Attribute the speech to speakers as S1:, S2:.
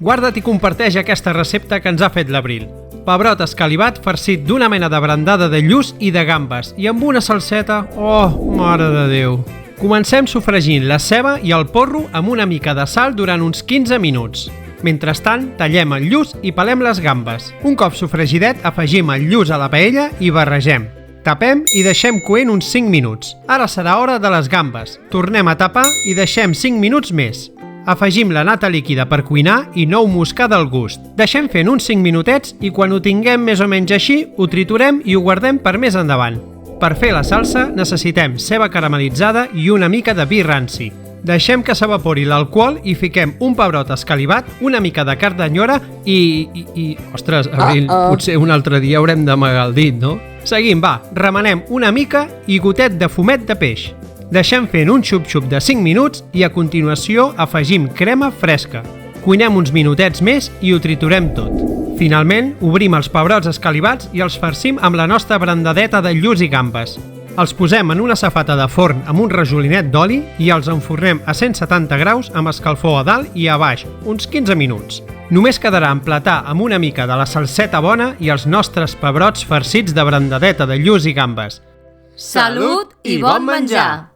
S1: Guarda't i comparteix aquesta recepta que ens ha fet l'Abril. Pebrot escalivat farcit d'una mena de brandada de lluç i de gambes i amb una salseta... Oh, mare de Déu! Comencem sofregint la ceba i el porro amb una mica de sal durant uns 15 minuts. Mentrestant, tallem el lluç i pelem les gambes. Un cop sofregidet, afegim el lluç a la paella i barregem. Tapem i deixem coent uns 5 minuts. Ara serà hora de les gambes. Tornem a tapar i deixem 5 minuts més. Afegim la nata líquida per cuinar i nou moscada al gust. Deixem fent uns 5 minutets i quan ho tinguem més o menys així, ho triturem i ho guardem per més endavant. Per fer la salsa necessitem ceba caramelitzada i una mica de vi ranci. Deixem que s'evapori l'alcohol i fiquem un pebrot escalivat, una mica de carn d'anyora i... Ostres, Abril, potser un altre dia haurem d'amagar el dit, no? Seguim, va, remenem una mica i gotet de fumet de peix. Deixem fent un xup-xup de 5 minuts i a continuació afegim crema fresca. Cuinem uns minutets més i ho triturem tot. Finalment, obrim els pebrots escalivats i els farcim amb la nostra brandadeta de lluç i gambes. Els posem en una safata de forn amb un rajolinet d'oli i els enfornem a 170 graus amb escalfor a dalt i a baix, uns 15 minuts. Només quedarà emplatar amb una mica de la salseta bona i els nostres pebrots farcits de brandadeta de lluç i gambes.
S2: Salut i bon menjar!